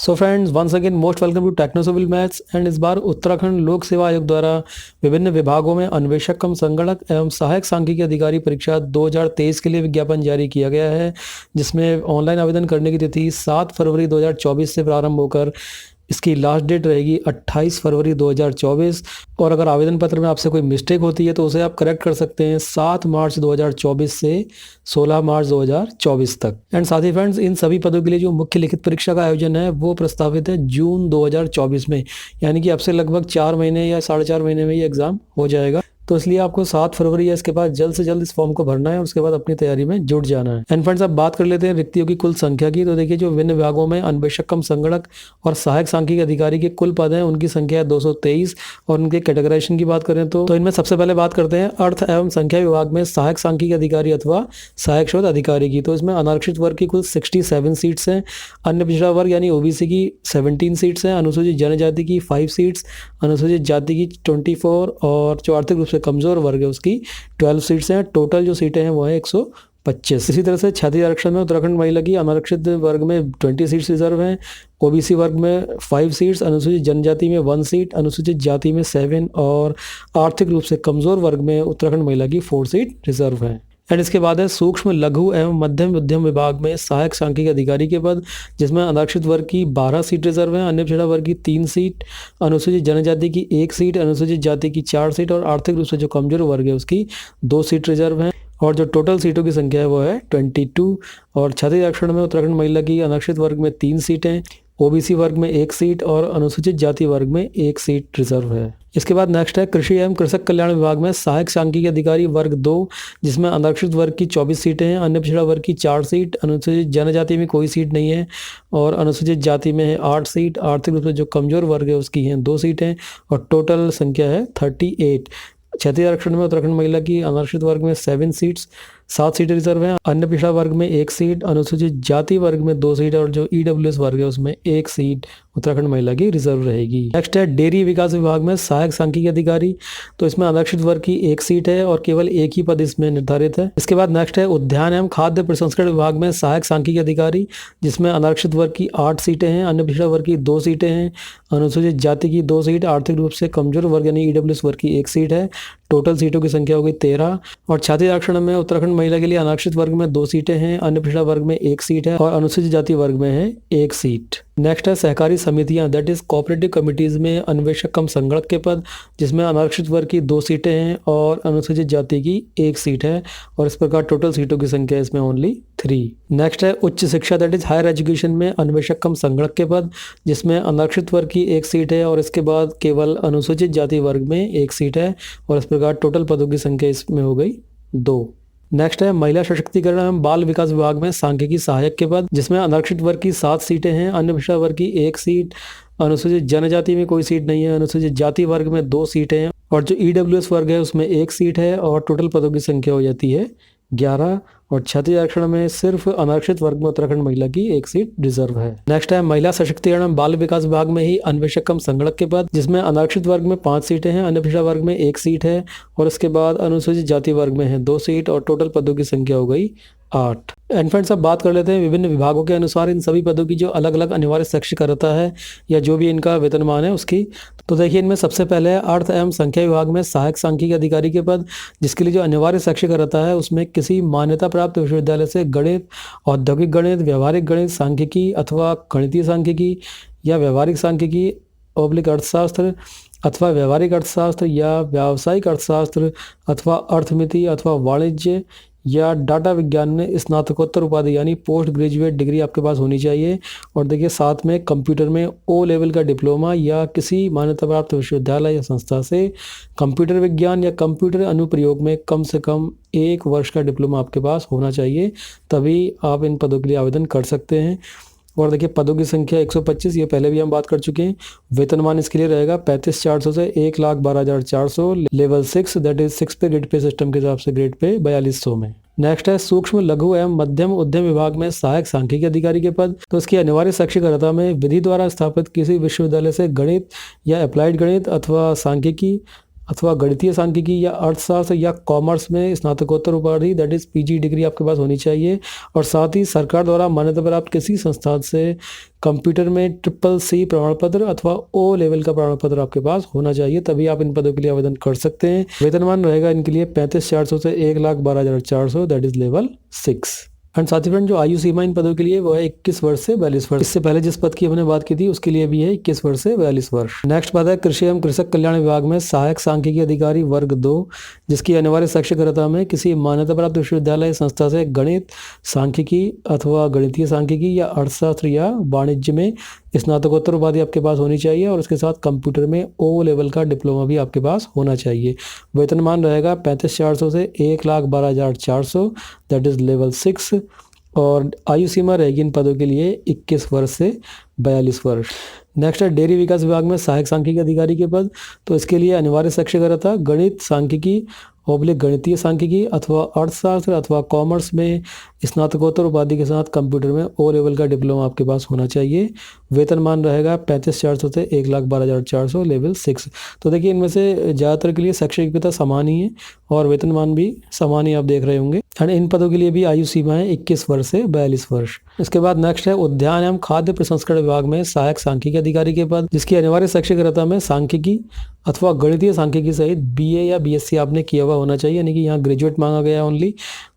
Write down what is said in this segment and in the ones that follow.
So friends, once again most welcome to technocivil maths. And इस बार उत्तराखंड लोक सेवा आयोग द्वारा विभिन्न विभागों में अन्वेषक कम संगणक एवं सहायक सांख्यिकी अधिकारी परीक्षा 2023 के लिए विज्ञापन जारी किया गया है, जिसमें ऑनलाइन आवेदन करने की तिथि 7 फरवरी 2024 से प्रारंभ होकर इसकी लास्ट डेट रहेगी 28 फरवरी 2024। और अगर आवेदन पत्र में आपसे कोई मिस्टेक होती है तो उसे आप करेक्ट कर सकते हैं 7 मार्च 2024 से 16 मार्च 2024 तक। एंड साथ ही फ्रेंड्स, इन सभी पदों के लिए जो मुख्य लिखित परीक्षा का आयोजन है वो प्रस्तावित है जून 2024 में, यानी कि अब से लगभग 4 महीने या 4.5 महीने में ये एग्जाम हो जाएगा। तो इसलिए आपको 7 फरवरी या इसके बाद जल्द से जल्द इस फॉर्म को भरना है और उसके बाद अपनी तैयारी में जुट जाना है। एंड फ्रेंड्स, अब बात कर लेते हैं रिक्तियों की कुल संख्या की। तो देखिए, जो विभिन्न विभागों में अन्वेषक कम संगणक और सहायक सांख्यिकी अधिकारी के कुल पद हैं उनकी संख्या है 223। और उनके कैटेगराइजेशन की बात करें तो इनमें सबसे पहले बात करते हैं अर्थ एवं संख्या विभाग में सहायक सांख्यिकी अधिकारी अथवा सहायक शोध अधिकारी की। तो इसमें अनारक्षित वर्ग की कुल 67 सीट्स हैं, अन्य पिछड़ा वर्ग यानी ओबीसी की 17 सीट्स हैं, अनुसूचित जनजाति की 5 सीट्स, अनुसूचित जाति की 24 और जो आर्थिक रूप से कमजोर वर्ग है उसकी 12 सीट्स हैं। टोटल जो सीटें हैं वो है 125। इसी तरह से क्षत्रिय आरक्षण में उत्तराखंड महिला की अनारक्षित वर्ग में 20 सीट्स रिजर्व हैं, ओबीसी वर्ग में 5 सीट्स, अनुसूचित जनजाति में 1 सीट, अनुसूचित जाति में 7 और आर्थिक रूप से कमजोर वर्ग में उत्तराखंड महिला की 4 सीट रिजर्व हैं। एंड इसके बाद है सूक्ष्म लघु एवं मध्यम उद्यम विभाग में सहायक सांख्यिकी अधिकारी के पद, जिसमें अनारक्षित वर्ग की 12 सीट रिजर्व है, अन्य पिछड़ा वर्ग की 3 सीट, अनुसूचित जनजाति की 1 सीट, अनुसूचित जाति की 4 सीट और आर्थिक रूप से जो कमजोर वर्ग है उसकी 2 सीट रिजर्व है। और जो टोटल सीटों की संख्या है वो है 22। और क्षत्रिय आरक्षण में उत्तराखंड महिला की अनारक्षित वर्ग में 3 सीटें, ओबीसी वर्ग में 1 सीट और अनुसूचित जाति वर्ग में 1 सीट रिजर्व है। इसके बाद नेक्स्ट है कृषि एवं कृषक कल्याण विभाग में सहायक सांख्यिकी अधिकारी वर्ग 2, जिसमें अनारक्षित वर्ग की 24 सीटें हैं, अन्य पिछड़ा वर्ग की 4 सीट, अनुसूचित जनजाति में कोई सीट नहीं है और अनुसूचित जाति में है 8 सीट, आर्थिक रूप से जो कमजोर वर्ग है उसकी हैं 2 सीटें और टोटल संख्या है 38। क्षत्रिय आरक्षण में उत्तराखंड महिला की अनारक्षित वर्ग में 7 सीट्स, 7 सीटें रिजर्व हैं, अन्य पिछड़ा वर्ग में 1 सीट, अनुसूचित जाति वर्ग में 2 सीट और जो ईडब्ल्यूएस वर्ग है उसमें 1 सीट उत्तराखंड महिला की रिजर्व रहेगी। नेक्स्ट है डेयरी विकास विभाग में सहायक सांख्यिकी अधिकारी। तो इसमें अनारक्षित वर्ग की 1 सीट है और केवल 1 ही पद इसमें निर्धारित है। इसके बाद नेक्स्ट है उद्यान एवं खाद्य प्रसंस्करण विभाग में सहायक सांख्यिकी अधिकारी, जिसमें अनारक्षित वर्ग की 8 सीटें हैं, अन्य पिछड़ा वर्ग की 2 सीटें हैं, अनुसूचित जाति की 2 सीट, आर्थिक रूप से कमजोर वर्ग यानी ईडब्ल्यूएस वर्ग की 1 सीट है। टोटल सीटों की संख्या हो गई 13। और क्षत्रिय आरक्षण में उत्तराखंड महिला के लिए अनारक्षित वर्ग में 2 सीटें हैं, अन्य पिछड़ा वर्ग में 1 सीट है और अनुसूचित जाति वर्ग में है 1 सीट। नेक्स्ट है सहकारी समितियां, दैट इज कोऑपरेटिव कमिटीज में अन्वेषक कम संगणक के पद, जिसमें अनारक्षित वर्ग की 2 सीटें हैं और अनुसूचित जाति की 1 सीट है और इस प्रकार टोटल सीटों की संख्या इसमें ओनली 3। नेक्स्ट है उच्च शिक्षा, दैट इज हायर एजुकेशन में अन्वेषक कम संगणक के पद, जिसमें अनारक्षित वर्ग की 1 सीट है और इसके बाद केवल अनुसूचित जाति वर्ग में 1 सीट है और इस प्रकार टोटल पदों की संख्या इसमें हो गई 2। नेक्स्ट है महिला सशक्तिकरण एवं बाल विकास विभाग में सांख्यिकी सहायक के पद, जिसमें अनारक्षित वर्ग की 7 सीटें हैं, अन्य पिछड़ा वर्ग की 1 सीट, अनुसूचित जनजाति में कोई सीट नहीं है, अनुसूचित जाति वर्ग में 2 सीटें हैं और जो ईडब्ल्यूएस वर्ग है उसमें 1 सीट है और टोटल पदों की संख्या हो जाती है 11। और क्षत्रिय आरक्षण में सिर्फ अनारक्षित वर्ग में उत्तराखंड महिला की 1 सीट रिजर्व है। नेक्स्ट है महिला सशक्तिकरण एवं बाल विकास विभाग में ही अन्वेषक कम संगणक के पद, जिसमें अनारक्षित वर्ग में 5 सीटें हैं, अन्य पिछड़ा वर्ग में 1 सीट है और इसके बाद अनुसूचित जाति वर्ग में है 2 सीट और टोटल पदों की संख्या हो गई 8। एंड फ्रेंड्स, अब बात कर लेते हैं विभिन्न विभागों के अनुसार इन सभी पदों की जो अलग अलग अनिवार्य शैक्षिक अर्हता है या जो भी इनका वेतनमान है उसकी। तो देखिए, इनमें सबसे पहले है अर्थ एवं संख्या विभाग में सहायक सांख्यिकी अधिकारी के पद, जिसके लिए जो अनिवार्य शैक्षिक अर्हता है उसमें किसी मान्यता प्राप्त विश्वविद्यालय से गणित, औद्योगिक गणित, व्यवहारिक गणित, सांख्यिकी अथवा गणितीय सांख्यिकी या व्यवहारिक सांख्यिकी ऑब्लिक अर्थशास्त्र अथवा व्यवहारिक अर्थशास्त्र या व्यावसायिक अर्थशास्त्र अथवा अर्थमिति अथवा वाणिज्य या डाटा विज्ञान में स्नातकोत्तर उपाधि यानी पोस्ट ग्रेजुएट डिग्री आपके पास होनी चाहिए। और देखिए, साथ में कंप्यूटर में ओ लेवल का डिप्लोमा या किसी मान्यता प्राप्त विश्वविद्यालय या संस्था से कंप्यूटर विज्ञान या कंप्यूटर अनुप्रयोग में कम से कम 1 वर्ष का डिप्लोमा आपके पास होना चाहिए, तभी आप इन पदों के लिए आवेदन कर सकते हैं। और देखिए, पदों की संख्या 125, ये पहले भी हम बात कर चुके हैं। वेतनमान इसके लिए रहेगा 35,400 से 1,12,400। लेवल 6 दैट इज 6 पे ग्रेड पे सिस्टम के हिसाब से ग्रेड पे 4200 में। नेक्स्ट है सूक्ष्म लघु एवं मध्यम उद्यम विभाग में सहायक सांख्यिकी अधिकारी के पद। तो इसकी अनिवार्य शैक्षिक अर्हता में विधि द्वारा स्थापित किसी विश्वविद्यालय से गणित या अप्लाइड गणित अथवा सांख्यिकी अथवा गणितीय सांख्यिकी या अर्थशास्त्र या कॉमर्स में स्नातकोत्तर उपाधि दैट इज पीजी डिग्री आपके पास होनी चाहिए। और साथ ही सरकार द्वारा मान्यता प्राप्त किसी संस्थान से कंप्यूटर में CCC प्रमाण पत्र अथवा O लेवल का प्रमाण पत्र आपके पास होना चाहिए, तभी आप इन पदों के लिए आवेदन कर सकते हैं। वेतनमान रहेगा इनके लिए 35,400 से 1,12,400 दैट इज लेवल 6। एंड साथ ही फ्रेंड जो आयु सीमा इन पदों के लिए वो है 21 वर्ष से 42 वर्ष। इससे पहले जिस पद की हमने बात की थी उसके लिए भी है 21 वर्ष से 42 वर्ष। नेक्स्ट बात है कृषि एवं कृषक कल्याण विभाग में सहायक सांख्यिकी अधिकारी वर्ग 2, जिसकी अनिवार्य साक्षरता में किसी मान्यता प्राप्त विश्वविद्यालय संस्था से गणित सांख्यिकी अथवा गणितीय सांख्यिकी या अर्थशास्त्र या वाणिज्य में स्नातकोत्तर उपाधि आपके पास होनी चाहिए और उसके साथ कंप्यूटर में O लेवल का डिप्लोमा भी आपके पास होना चाहिए। वेतनमान रहेगा 35,400 से 1,12,400 दैट इज लेवल 6। और आयु सीमा रहेगी इन पदों के लिए 21 वर्ष से 42 वर्ष। नेक्स्ट है डेयरी विकास विभाग में सहायक सांख्यिकी अधिकारी के पद, तो इसके लिए अनिवार्य साक्षरता गणित सांख्यिकी गणितीय सांख्यिकी अथवा अर्थशास्त्र अथवा कॉमर्स में स्नातकोत्तर उपाधि के साथ कंप्यूटर में O लेवल का डिप्लोमा आपके पास होना चाहिए। वेतनमान रहेगा 35,400 से 1,12,400 लेवल 6। तो देखिए इनमें से ज़्यादातर के लिए शैक्षिक योग्यता समान ही है और वेतनमान भी समान ही आप देख रहे होंगे। एंड इन पदों के लिए भी आयु सीमा है 21 वर्ष से 42 वर्ष। इसके बाद नेक्स्ट है उद्यान एवं खाद्य प्रसंस्करण विभाग में सहायक सांख्यिकी अधिकारी के पद, जिसकी अनिवार्य शैक्षिक में सांख्यिकी अथवा गणितीय सांख्यिकी सहित BA या BSc आपने किया हुआ होना चाहिए, यानी कि यहाँ ग्रेजुएट मांगा गया है ओनली।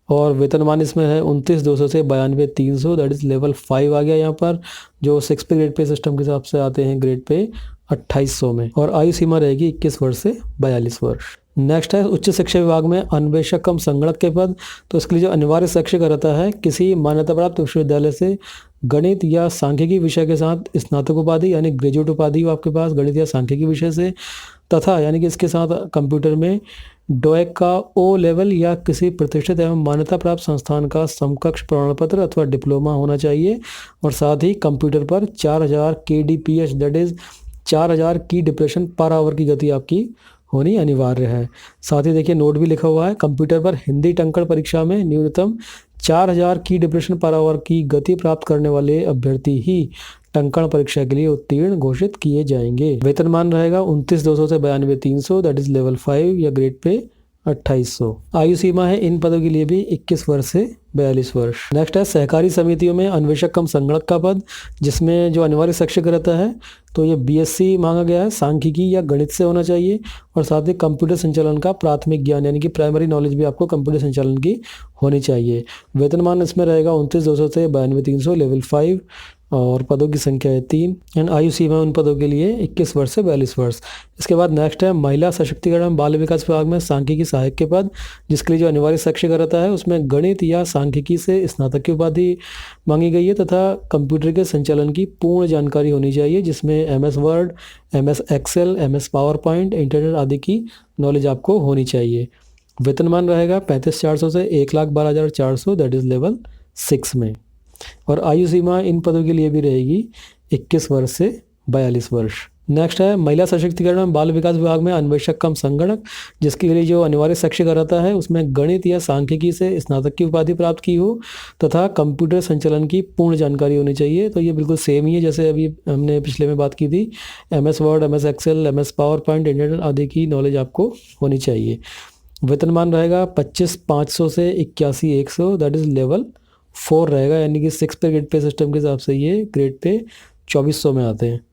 और वेतनमान इसमें है 29,200 से 92,300 दैट इज लेवल 5 आ गया यहाँ पर, जो 6 पे ग्रेड पे सिस्टम के हिसाब से आते हैं ग्रेड पे 2800 में। और आयु सीमा रहेगी 21 वर्ष से 42 वर्ष। नेक्स्ट है उच्च शिक्षा विभाग में अन्वेषक कम संगणक के पद, तो इसके लिए जो अनिवार्य शैक्षिक अर्हता है किसी मान्यता प्राप्त विश्वविद्यालय से गणित या सांख्यिकी विषय के साथ स्नातक उपाधि यानी ग्रेजुएट उपाधि हो आपके पास गणित या सांख्यिकी विषय से, तथा यानी कि इसके साथ कंप्यूटर में DOEC का O लेवल या किसी प्रतिष्ठित एवं मान्यता प्राप्त संस्थान का समकक्ष प्रमाण पत्र अथवा डिप्लोमा होना चाहिए। और साथ ही कंप्यूटर पर 4000 kDPH दैट इज 4000 की डिप्रेशन पर आवर की गति आपकी होनी अनिवार्य है। साथ ही देखिए नोट भी लिखा हुआ है, कंप्यूटर पर हिंदी टंकण परीक्षा में न्यूनतम 4000 की डिप्रेशन पर आवर की गति प्राप्त करने वाले अभ्यर्थी ही टंकण परीक्षा के लिए उत्तीर्ण घोषित किए जाएंगे। वेतनमान रहेगा 29,200 से 92,300 दैट इज लेवल 5 या ग्रेड पे 2800। आयु सीमा है इन पदों के लिए भी 21 वर्ष से 42 वर्ष। नेक्स्ट है सहकारी समितियों में अन्वेषक कम संगणक का पद, जिसमें जो अनिवार्य शैक्षिक अर्हता है तो ये BSc मांगा गया है, सांख्यिकी या गणित से होना चाहिए और साथ ही कंप्यूटर संचालन का प्राथमिक ज्ञान यानी कि प्राइमरी नॉलेज भी आपको कंप्यूटर संचालन की होनी चाहिए। वेतनमान इसमें रहेगा 29,200 से 92,300 लेवल 5 और पदों की संख्या है 3 एंड आयु सीमा उन पदों के लिए 21 वर्ष से 42 वर्ष। इसके बाद नेक्स्ट है महिला सशक्तिकरण एवं बाल विकास विभाग में सांख्यिकी सहायक के पद, जिसके लिए जो अनिवार्य शैक्षिक अर्हता है उसमें गणित या सांख्यिकी से स्नातक की उपाधि मांगी गई है तथा कंप्यूटर के संचालन की पूर्ण जानकारी होनी चाहिए, जिसमें MS Word, MS Excel, MS PowerPoint, internet आदि की नॉलेज आपको होनी चाहिए। वेतनमान रहेगा 35,400 से 1,12,400 दैट इज लेवल 6 में। और आयु सीमा इन पदों के लिए भी रहेगी 21 वर्ष से 42 वर्ष। नेक्स्ट है महिला सशक्तिकरण एवं बाल विकास विभाग में अन्वेषक कम संगणक, जिसके लिए जो अनिवार्य शैक्षिक अर्हता है उसमें गणित या सांख्यिकी से स्नातक की उपाधि प्राप्त की हो तथा कंप्यूटर संचालन की पूर्ण जानकारी होनी चाहिए। तो ये बिल्कुल सेम ही है जैसे अभी हमने पिछले में बात की थी, MS Word, MS Excel, MS PowerPoint, internet आदि की नॉलेज आपको होनी चाहिए। वेतनमान रहेगा 25,500 से 81,100 दैट इज लेवल 4 रहेगा, यानी कि 6 पे ग्रेड पे सिस्टम के हिसाब से ये ग्रेड पे 2400 में आते हैं।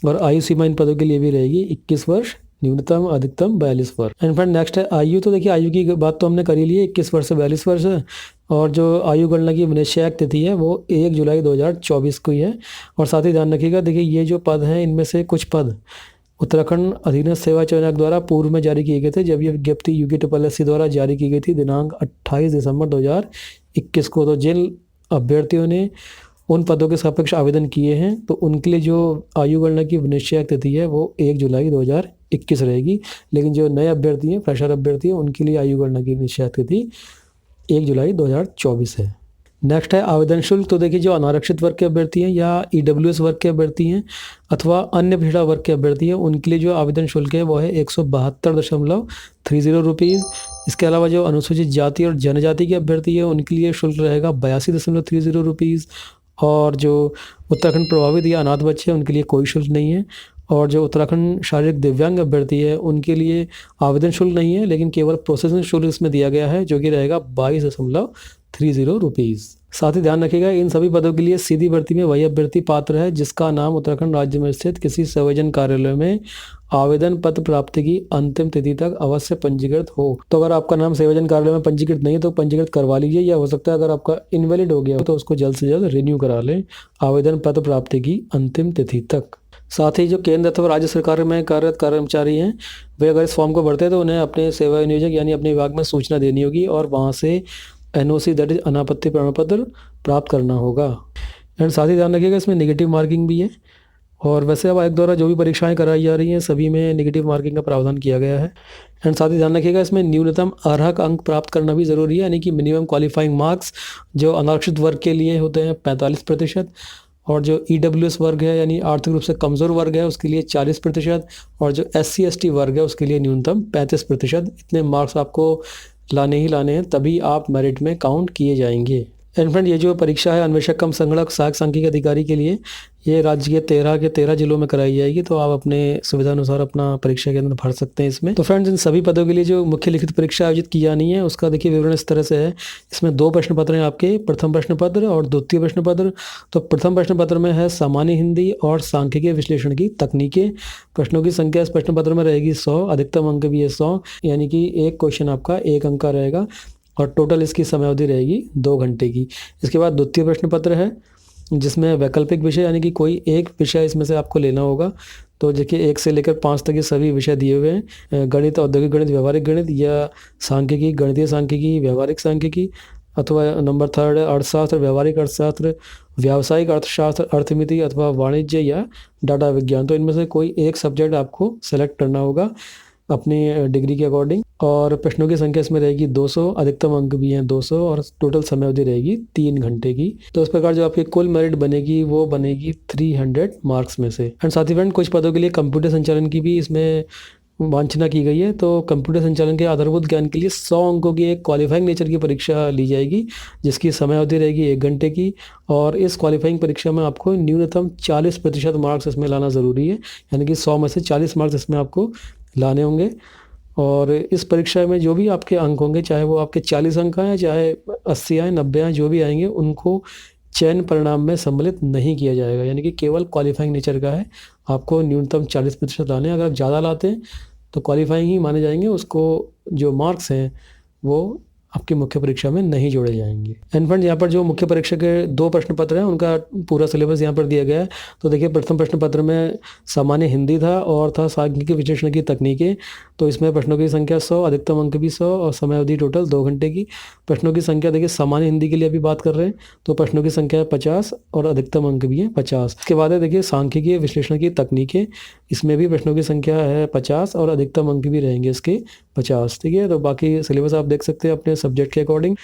और आयु सीमा इन पदों के लिए भी रहेगी 21 वर्ष, न्यूनतम अधिकतम 42 वर्ष। एंड फ्रेंड नेक्स्ट है आयु, तो देखिए आयु की बात तो हमने करी ली है, 21 वर्ष से 42 वर्ष है। और जो आयु गणना की विनिश्चयक तिथि है वो 1 जुलाई 2024 को ही है। और साथ ही ध्यान रखिएगा, देखिए ये जो पद हैं इनमें से कुछ पद उत्तराखंड अधीनस्थ सेवा चयन आयोग द्वारा पूर्व में जारी किए गए थे, जब ये विज्ञप्ति UKSSC द्वारा जारी की गई थी दिनांक 28 दिसंबर 2021 को। तो जिन अभ्यर्थियों ने उन पदों के सापेक्ष आवेदन किए हैं तो उनके लिए जो आयु गणना की विनिश्चयक तिथि है वो 1 जुलाई 2021 रहेगी, लेकिन जो नए अभ्यर्थी हैं, फ्रेशर अभ्यर्थी हैं, उनके लिए आयु गणना की विनिश्चयक तिथि 1 जुलाई 2024 है। नेक्स्ट है आवेदन शुल्क, तो देखिए जो अनारक्षित वर्ग के अभ्यर्थी हैं या EWS वर्ग के अभ्यर्थी हैं अथवा अन्य पिछड़ा वर्ग के अभ्यर्थी हैं उनके लिए जो आवेदन शुल्क है वो है 172.30 रुपीज़। इसके अलावा जो अनुसूचित जाति और जनजाति के अभ्यर्थी हैं उनके लिए शुल्क रहेगा 82.30 रुपीज़। और जो उत्तराखंड प्रभावित या अनाथ बच्चे हैं उनके लिए कोई शुल्क नहीं है। और जो उत्तराखंड शारीरिक दिव्यांग अभ्यर्थी है उनके लिए आवेदन शुल्क नहीं है, लेकिन केवल प्रोसेसिंग शुल्क इसमें दिया गया है, जो कि रहेगा 22.30 रुपीज़। साथ ही ध्यान रखिएगा, इन सभी पदों के लिए सीधी भर्ती में वही अभ्यर्थी पात्र है जिसका नाम उत्तराखंड राज्य में स्थित किसी संयोजन कार्यालय में आवेदन पत्र प्राप्ति की अंतिम तिथि तक अवश्य पंजीकृत हो। तो अगर आपका नाम संयोजन कार्यालय में पंजीकृत नहीं है तो पंजीकृत करवा लीजिए, या हो सकता है अगर आपका इनवैलिड हो गया हो तो उसको जल्द से जल्द रिन्यू करा लें आवेदन पत्र प्राप्ति की अंतिम तिथि तक। साथ ही जो केंद्र अथवा राज्य सरकार में कार्यरत कर्मचारी हैं वे अगर इस फॉर्म को भरते हैं तो उन्हें अपने सेवा नियोजक यानी अपने विभाग में सूचना देनी होगी और वहाँ से NOC दैट इज अनापत्ति प्रमाण पत्र प्राप्त करना होगा। एंड साथ ही ध्यान रखिएगा, इसमें नेगेटिव मार्किंग भी है, और वैसे अब आयोग द्वारा जो भी परीक्षाएं कराई जा रही हैं सभी में नेगेटिव मार्किंग का प्रावधान किया गया है। एंड साथ ही ध्यान रखिएगा, इसमें न्यूनतम अर्हक अंक प्राप्त करना भी ज़रूरी है, यानी कि मिनिमम क्वालिफाइंग मार्क्स जो अनारक्षित वर्ग के लिए होते हैं 45%, और जो EWS वर्ग है यानी आर्थिक रूप से कमज़ोर वर्ग है उसके लिए 40%, और जो SC ST वर्ग है उसके लिए न्यूनतम 35%। इतने मार्क्स आपको लाने ही लाने हैं, तभी आप मेरिट में काउंट किए जाएंगे। एंड फ्रेंड, ये जो परीक्षा है अन्वेषक कम संगणक सहायक सांख्यिकी अधिकारी के लिए, ये राज्य के 13 जिलों में कराई जाएगी, तो आप अपने सुविधा अनुसार अपना परीक्षा केंद्र भर सकते हैं इसमें। तो फ्रेंड्स, इन सभी पदों के लिए जो मुख्य लिखित परीक्षा आयोजित की जानी है उसका देखिए विवरण इस तरह से है। इसमें 2 प्रश्न पत्र हैं आपके, प्रथम प्रश्न पत्र और द्वितीय प्रश्न पत्र। तो प्रथम प्रश्न पत्र में है सामान्य हिंदी और सांख्यिकीय विश्लेषण की तकनीकें। प्रश्नों की संख्या इस प्रश्न पत्र में रहेगी 100, अधिकतम अंक भी है 100, यानी कि एक क्वेश्चन आपका 1 अंक का रहेगा, और टोटल इसकी समयावधि रहेगी 2 घंटे की। इसके बाद द्वितीय प्रश्न पत्र है जिसमें वैकल्पिक विषय यानी कि कोई एक विषय इसमें से आपको लेना होगा। तो देखिए 1 से लेकर 5 तक ये सभी विषय दिए हुए हैं, गणित, औद्योगिक गणित, व्यवहारिक गणित, या सांख्यिकी, गणितीय सांख्यिकी, व्यवहारिक सांख्यिकी, अथवा नंबर 3 है अर्थशास्त्र, व्यवहारिक अर्थशास्त्र, व्यावसायिक अर्थशास्त्र, अर्थमिति, अथवा वाणिज्य या डाटा विज्ञान। तो इनमें से कोई एक सब्जेक्ट आपको सेलेक्ट करना होगा अपनी डिग्री के अकॉर्डिंग, और प्रश्नों की संख्या इसमें रहेगी 200, अधिकतम अंक भी हैं 200, और टोटल समयावधि रहेगी 3 घंटे की। तो इस प्रकार जो आपकी कुल मेरिट बनेगी वो बनेगी 300 मार्क्स में से। एंड साथ ही फ्रेंड, कुछ पदों के लिए कंप्यूटर संचालन की भी इसमें वांछना की गई है। तो कंप्यूटर संचालन के आधारभूत ज्ञान के लिए 100 अंकों की एक क्वालिफाइंग नेचर की परीक्षा ली जाएगी, जिसकी समयावधि रहेगी 1 घंटे की, और इस क्वालिफाइंग परीक्षा में आपको न्यूनतम 40% मार्क्स इसमें लाना ज़रूरी है, यानी कि 100 में से 40 मार्क्स इसमें आपको लाने होंगे। और इस परीक्षा में जो भी आपके अंक होंगे, चाहे वो आपके 40 अंक आए, चाहे 80 आए, 90 आए, जो भी आएंगे उनको चयन परिणाम में सम्मिलित नहीं किया जाएगा, यानी कि केवल क्वालिफाइंग नेचर का है। आपको न्यूनतम 40% लाने हैं। अगर आप ज़्यादा लाते हैं तो क्वालिफाइंग ही माने जाएंगे, उसको जो मार्क्स हैं वो आपकी मुख्य परीक्षा में नहीं जोड़े जाएंगे। एंड फ्रेंड्स, यहाँ पर जो मुख्य परीक्षा के 2 प्रश्न पत्र हैं उनका पूरा सिलेबस यहाँ पर दिया गया है। तो देखिए, प्रथम प्रश्न पत्र में सामान्य हिंदी था और था सांख्यिकी विश्लेषण की तकनीकें। तो इसमें प्रश्नों की संख्या 100, अधिकतम अंक भी 100, और समयावधि टोटल 2 घंटे की। प्रश्नों की संख्या देखिए, सामान्य हिंदी के लिए अभी बात कर रहे हैं तो प्रश्नों की संख्या है 50, और अधिकतम अंक भी है 50। इसके बाद है देखिए सांख्यिकीय विश्लेषण की तकनीकें, इसमें भी प्रश्नों की संख्या है 50, और अधिकतम अंक भी रहेंगे इसके 50। ठीक है, तो बाकी सिलेबस आप देख सकते हैं अपने सब्जेक्ट के अकॉर्डिंग।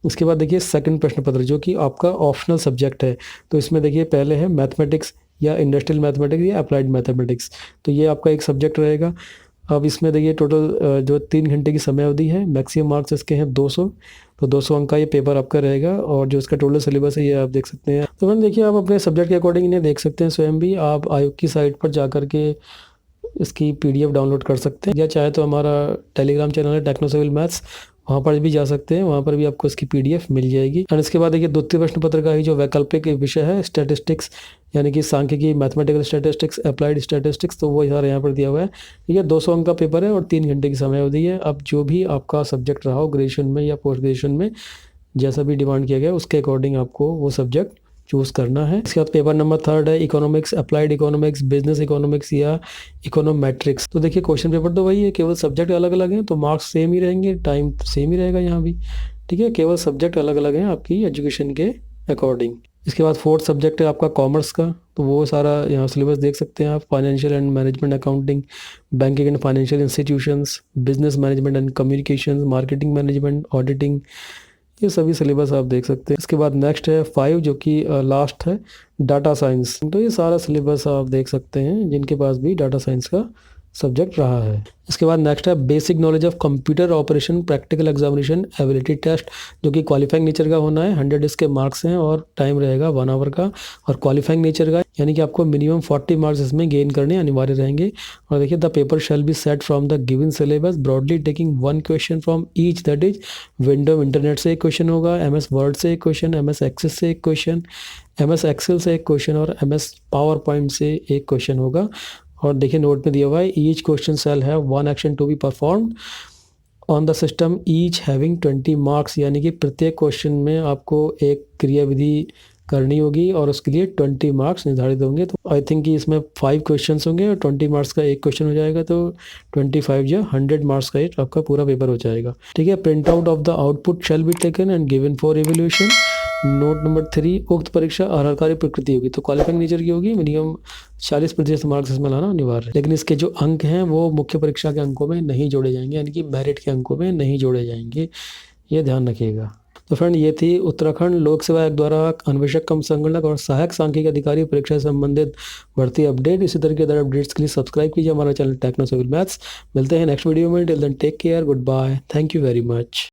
उसके बाद देखिए सेकंड प्रश्न पत्र जो कि आपका ऑप्शनल सब्जेक्ट है। तो इसमें देखिए पहले है मैथमेटिक्स या इंडस्ट्रियल मैथमेटिक्स या अप्लाइड मैथमेटिक्स, तो ये आपका एक सब्जेक्ट रहेगा। अब इसमें देखिए टोटल जो 3 घंटे की समय अवधि है, मैक्सिमम मार्क्स इसके हैं 200, तो 200 अंक का ये पेपर आपका रहेगा, और जो इसका टोटल सिलेबस है ये आप देख सकते हैं। तो मैंने देखिए आप अपने सब्जेक्ट के अकॉर्डिंग इन्हें देख सकते हैं, स्वयं भी आप आयोग की साइट पर जा कर के इसकी PDF डाउनलोड कर सकते हैं, या चाहे तो हमारा टेलीग्राम चैनल है टेक्नो सिविल मैथ्स, वहाँ पर भी जा सकते हैं, वहाँ पर भी आपको इसकी PDF मिल जाएगी। और इसके बाद देखिए द्वितीय प्रश्न पत्र का ही जो वैकल्पिक विषय है स्टैटिस्टिक्स, यानी कि सांख्यिकी, मैथमेटिकल स्टैटिस्टिक्स, अप्लाइड स्टैटिस्टिक्स, तो वो सारा यहाँ पर दिया हुआ है। ये 200 अंक का पेपर है और 3 घंटे की समय अवधि है। अब जो भी आपका सब्जेक्ट रहा हो ग्रेजुएशन में या पोस्ट ग्रेजुएशन में, जैसा भी डिमांड किया गया उसके अकॉर्डिंग आपको वो सब्जेक्ट चूज़ करना है। इसके बाद पेपर नंबर 3 है economics, applied economics, business economics या इकोनोमेट्रिक्स। तो देखिए क्वेश्चन पेपर तो वही है, केवल सब्जेक्ट अलग अलग हैं, तो मार्क्स सेम ही रहेंगे, टाइम सेम ही रहेगा यहाँ भी। ठीक है, केवल सब्जेक्ट अलग अलग हैं आपकी एजुकेशन के अकॉर्डिंग। इसके बाद 4th सब्जेक्ट है आपका कॉमर्स का, तो वो सारा यहाँ सिलेबस देख सकते हैं आप। Financial and management accounting, banking and financial institutions, business management and communication, marketing management, auditing, ये सभी सिलेबस आप देख सकते हैं। इसके बाद नेक्स्ट है 5 जो कि लास्ट है डाटा साइंस। तो ये सारा सिलेबस आप देख सकते हैं जिनके पास भी डाटा साइंस का सब्जेक्ट रहा है। इसके बाद नेक्स्ट है basic knowledge of computer operation practical examination ability test, जो कि क्वालिफाइंग नेचर का होना है। 100 इसके मार्क्स हैं और टाइम रहेगा 1 आवर का, और क्वालिफाइंग नेचर का यानी कि आपको मिनिमम 40 मार्क्स इसमें गेन करने अनिवार्य रहेंगे। और देखिए the paper shall be set from the given syllabus broadly taking 1 question from each, that is window internet से एक क्वेश्चन होगा, MS वर्ड से एक क्वेश्चन, MS एक्सेस से एक क्वेश्चन, MS एक्सेल से एक क्वेश्चन और MS पावर पॉइंट से एक क्वेश्चन होगा। और देखिए नोट में दिया हुआ है ईच क्वेश्चन सेल है 1 action to be performed on the system each having 20 marks, यानी कि प्रत्येक क्वेश्चन में आपको एक क्रियाविधि करनी होगी और उसके लिए 20 मार्क्स निर्धारित होंगे। तो आई थिंक कि इसमें 5 क्वेश्चंस होंगे और 20 मार्क्स का एक क्वेश्चन हो जाएगा, तो 25 या 100 मार्क्स का एक आपका पूरा पेपर हो जाएगा। ठीक है, print out of the output shall be taken and given for evaluation. Note number 3, उक्त परीक्षा अर्हकारी प्रकृति होगी, तो क्वालिफाइंग नेचर की होगी, मिनिमम 40% मार्क्स इसमें लाना अनिवार्य है। लेकिन इसके जो अंक हैं वो मुख्य परीक्षा के अंकों में नहीं जोड़े जाएंगे, यानी कि मेरिट के अंकों में नहीं जोड़े जाएंगे, ये ध्यान रखिएगा। तो फ्रेंड ये थी उत्तराखंड लोक सेवा आयोग द्वारा अन्वेषक कम संगणक और सहायक सांख्यिकी अधिकारी परीक्षा से संबंधित भर्ती अपडेट। इसी तरह के अदर अपडेट्स के लिए सब्सक्राइब कीजिए हमारा चैनल टेक्नो सिविल मैथ्स। मिलते हैं नेक्स्ट वीडियो में, till then take care, goodbye, thank you very much.